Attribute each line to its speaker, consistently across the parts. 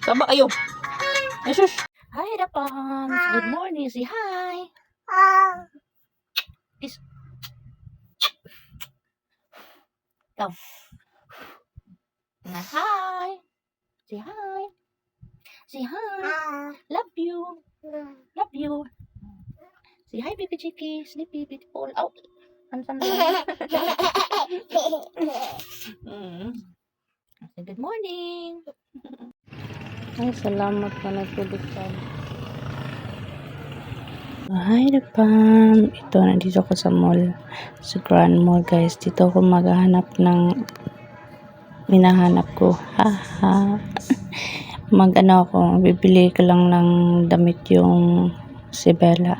Speaker 1: Tama kayo. Jesus. Hi, Dapams. Good morning. Say hi. Is. Go. Na hi. Say hi. Say hi. Love you. Love you. Say hi, baby Chicky. Sleepy, beautiful. Out. Ansan lang. Say good morning. Ay, salamat na nagpilitan. Hi, Dapam. Ito, nandito ko sa mall. Sa Grand Mall, guys. Dito ako maghahanap ng hinahanap ko. Haha. Mag-ano ako, bibili ko lang ng damit yung si Bella.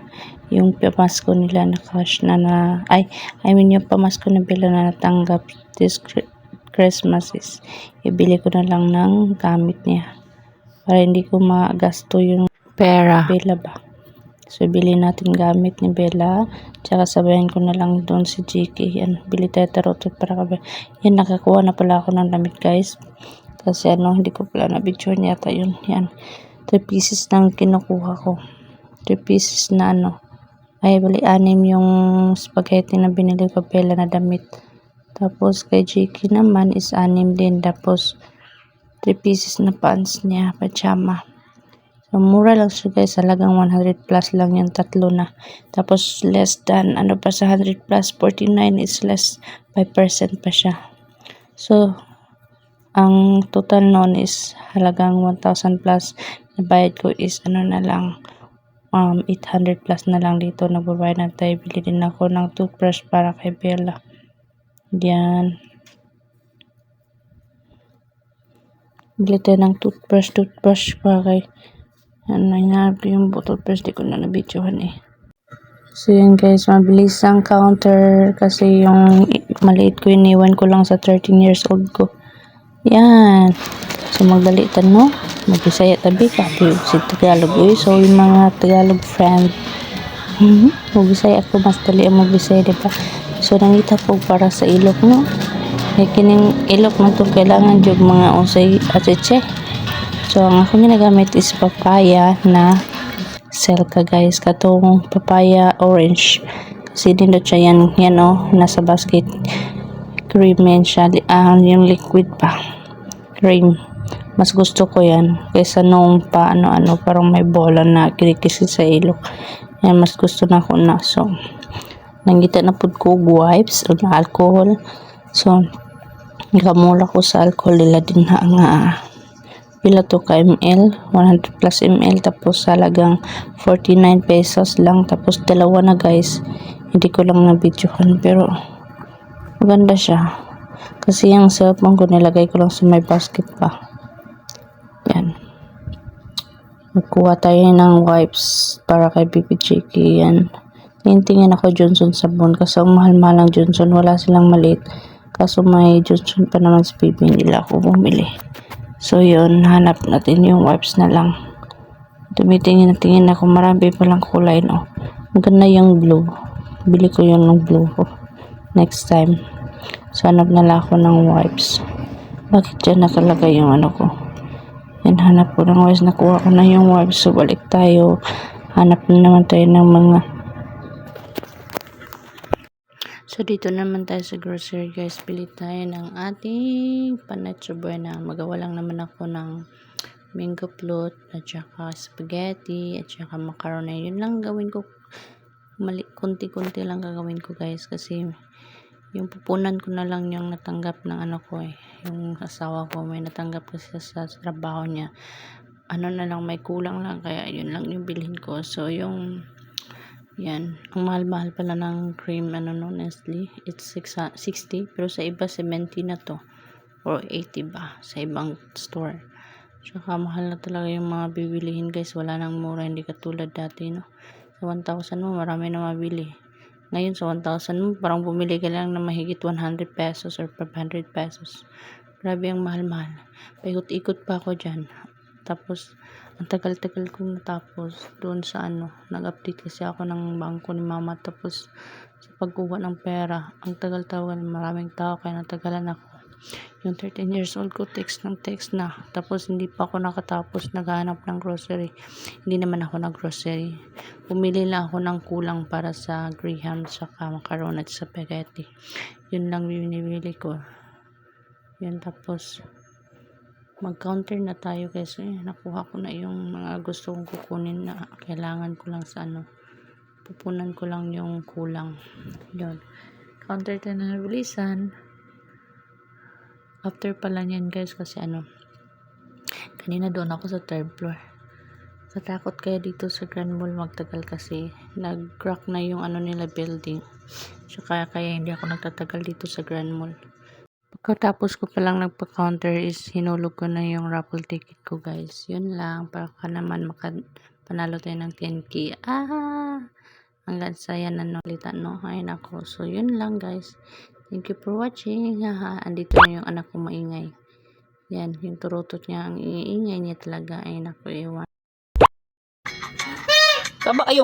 Speaker 1: Yung pamasko nila na cash I mean yung pamasko ni Bella na natanggap this Christmas is ibili ko na lang ng gamit niya. Para hindi ko magasto yung pera. Bella ba? So, bili natin gamit ni Bella. Tsaka sabayan ko na lang doon si GK. Yan, bili tayo tarotot para kabe. Yan, nakakuha na pala ako ng damit, guys. Kasi hindi ko pala na-video yata yun. Yan, 3 pieces nang kinukuha ko. 3 pieces na ay, bali, 6 yung spaghetti na binili ko Bella na damit. Tapos, kay GK naman is 6 din. Tapos, 3 pieces na pants niya, pajama. So, mura lang siya, guys. Halagang 100 plus lang yung tatlo na. Tapos, less than, pa sa 100 plus, 49 is less 5% pa siya. So, ang total noon is halagang 1,000 plus. Nabayad ko is, na lang, 800 plus na lang dito. Nagbabayad na tayo. Bili din ako ng toothbrush para kay Bella. Yan. Bili tayo ng toothbrush para kay nangyari yung toothbrush. Di ko na nabidyohan eh. So yun, guys, mabilis ang counter kasi yung maliit ko iniwan ko lang sa 13 years old ko. Yan. So magbalitan Magbisaya tabi ka. Si Tagalog. So yung mga Tagalog friend. Magbisaya ako. Mas dali ang magbisaya, diba? So nangita ko para sa ilok kining ilok na itong kailangan yung mga usay atseche. So ang ako ginagamit is papaya na selka, guys. Katong papaya orange. Kasi dindot siya yan nasa basket. Cream yan siya. Yung liquid pa. Cream. Mas gusto ko yan kaysa nung parang may bola na kinikisi sa ilok. Yan, mas gusto na ko na. So, nanggita na po ko wipes o na alcohol. So, nakamula ko sa alcohol nila din nga pila to ka ml, 100 plus ml, tapos halagang 49 pesos lang. Tapos dalawa na, guys. Hindi ko lang na-videohan pero maganda siya. Kasi yung cellphone ko nilagay ko lang sa may basket pa. Yan. Magkuha tayo ng wipes para kay Baby Chicky. Yan. Tingin ako Johnson sabon kasi ang mahal-mahal ng Johnson. Wala silang maliit. Kaso may Johnson pa naman sa baby. Hindi lang ako bumili. So yun, hanap natin yung wipes na lang. Tumitingin ako. Marami palang kulay, Maganda yung blue. Bili ko yung blue ko. Next time. So hanap na lang ako ng wipes. Bakit dyan nakalagay yung ko? Yan, hanap ko ng wipes. Nakuha ko na yung wipes. So balik tayo. Hanap na naman tayo ng mga. So dito naman tayo sa grocery, guys. Bili tayo ng ating panetso buena. Magawa lang naman ako ng mango float at saka spaghetti at saka macaroni. Yun lang gawin ko. Kunti-kunti lang gagawin ko, guys, kasi yung pupunan ko na lang yung natanggap ng yung asawa ko. May natanggap kasi sa trabaho niya. Na lang, may kulang lang, kaya yun lang yung bilhin ko. So yung yan, ang mahal-mahal pala ng cream Nestle, it's 60, pero sa iba 70 na to or 80 ba sa ibang store. Saka mahal na talaga yung mga bibilihin, guys. Wala nang mura, hindi katulad dati, sa 1,000 mo marami na mabili. Ngayon sa 1,000 mo parang bumili ka lang na mahigit 100 pesos or 500 pesos. Grabe ang mahal-mahal. Paikot-ikot pa ako dyan. Tapos ang tagal-tagal kong natapos doon sa nag-update kasi ako ng bangko ni mama. Tapos sa pagkuha ng pera, ang tagal-tagal, maraming tao kaya natagalan ako. Yung 13 years old ko, text ng text na. Tapos, hindi pa ako nakatapos naghanap ng grocery. Hindi naman ako nag-grocery. Bumili lang ako ng kulang para sa graham, saka macaron at spaghetti. Yun lang binibili ko. Yun, tapos, mag-counter na tayo guys. Nakuha ko na yung mga gusto kong kukunin na kailangan ko lang sa pupunan ko lang yung kulang. Yun. Counter tayo na nabilisan. After pala niyan guys, kasi kanina doon ako sa 3rd floor. Natakot kaya dito sa Grand Mall magtagal kasi nag-crack na yung nila building. Tsaka kaya hindi ako nagtatagal dito sa Grand Mall. Pagkatapos ko palang nagpa-counter is hinulog ko na yung raffle ticket ko guys. Yun lang, para ka naman panalo tayo ng 10k. Hanggang saya na nulitan no. Ay nako. So yun lang guys. Thank you for watching. Andito na yung anak ko maingay. Yan, yung turutot niya, ang iingay niya talaga. Ay nako, iwan. Tama kayo.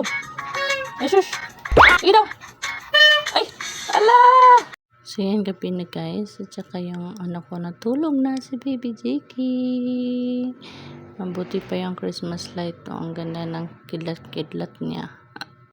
Speaker 1: Ay sus. Sige daw. Ay, ala. So yan, gabi na guys. At saka yung anak ko natulog na, si baby Jakey. Mabuti pa yung Christmas light. Ang ganda ng kidlat-kidlat niya.